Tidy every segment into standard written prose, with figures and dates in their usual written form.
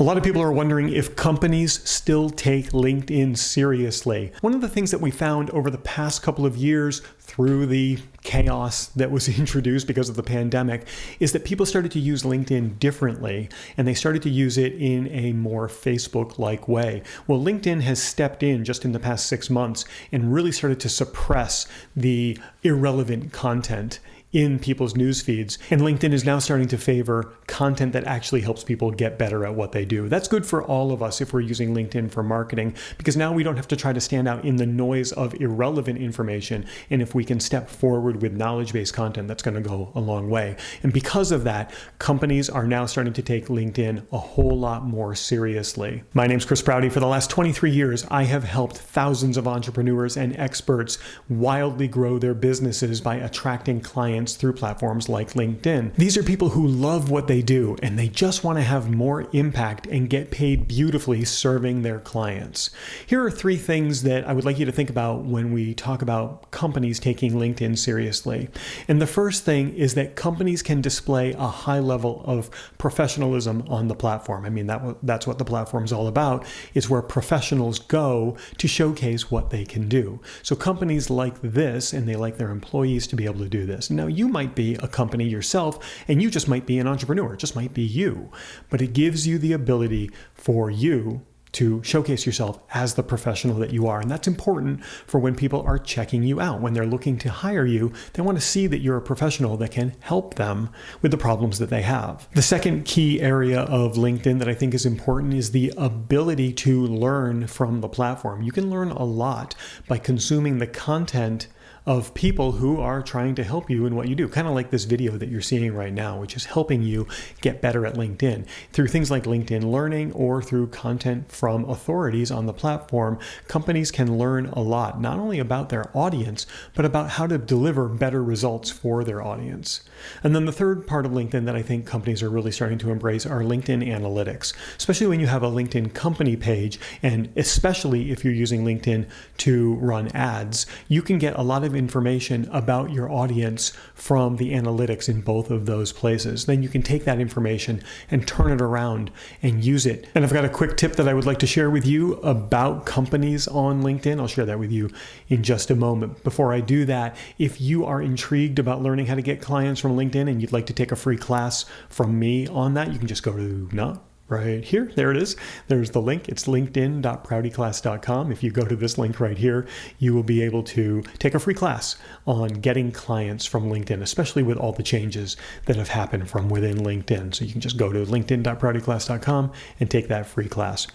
A lot of people are wondering if companies still take LinkedIn seriously. One of the things that we found over the past couple of years through the chaos that was introduced because of the pandemic is that people started to use LinkedIn differently, and they started to use it in a more Facebook-like way. Well, LinkedIn has stepped in just in the past 6 months and really started to suppress the irrelevant content in people's news feeds. And LinkedIn is now starting to favor content that actually helps people get better at what they do. That's good for all of us if we're using LinkedIn for marketing, because now we don't have to try to stand out in the noise of irrelevant information. And if we can step forward with knowledge-based content, that's going to go a long way. And because of that, companies are now starting to take LinkedIn a whole lot more seriously. My name's Prouty. For the last 23 years, I have helped thousands of entrepreneurs and experts wildly grow their businesses by attracting clients through platforms like LinkedIn. These are people who love what they do and they just want to have more impact and get paid beautifully serving their clients. Here are 3 things that I would like you to think about when we talk about companies taking LinkedIn seriously. And the first thing is that companies can display a high level of professionalism on the platform. I mean, that's what the platform is all about. It's where professionals go to showcase what they can do. So companies like this, and they like their employees to be able to do this. Now, you might be a company yourself, and you just might be an entrepreneur. It just might be you. But it gives you the ability for you to showcase yourself as the professional that you are. And that's important for when people are checking you out. When they're looking to hire you, they want to see that you're a professional that can help them with the problems that they have. The second key area of LinkedIn that I think is important is the ability to learn from the platform. You can learn a lot by consuming the content of people who are trying to help you in what you do, kind of like this video that you're seeing right now, which is helping you get better at LinkedIn. Through things like LinkedIn Learning or through content from authorities on the platform, companies can learn a lot, not only about their audience, but about how to deliver better results for their audience. And then the third part of LinkedIn that I think companies are really starting to embrace are LinkedIn analytics, especially when you have a LinkedIn company page, and especially if you're using LinkedIn to run ads, you can get a lot of information about your audience from the analytics in both of those places. Then you can take that information and turn it around and use it. And I've got a quick tip that I would like to share with you about companies on LinkedIn. I'll share that with you in just a moment. Before I do that, if you are intrigued about learning how to get clients from LinkedIn and you'd like to take a free class from me on that, you can just go to right here. There it is. There's the link. It's linkedin.proutyclass.com. If you go to this link right here, you will be able to take a free class on getting clients from LinkedIn, especially with all the changes that have happened from within LinkedIn. So you can just go to linkedin.proutyclass.com and take that free class.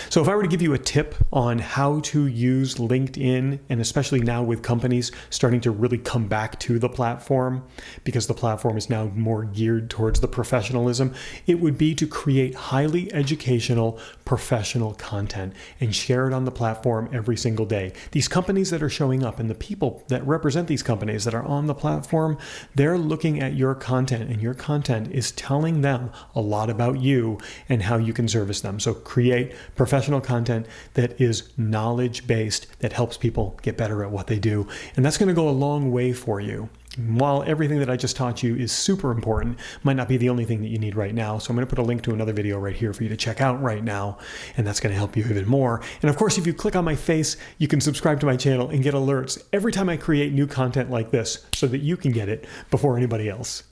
So if I were to give you a tip on how to use LinkedIn, and especially now with companies starting to really come back to the platform because the platform is now more geared towards the professionalism, it would be to create highly educational, professional content and share it on the platform every single day. These companies that are showing up and the people that represent these companies that are on the platform, they're looking at your content, and your content is telling them a lot about you and how you can service them. So create professional content that is knowledge-based, that helps people get better at what they do. And that's going to go a long way for you. While everything that I just taught you is super important, might not be the only thing that you need right now. So I'm going to put a link to another video right here for you to check out right now, and that's going to help you even more. And of course, if you click on my face, you can subscribe to my channel and get alerts every time I create new content like this so that you can get it before anybody else.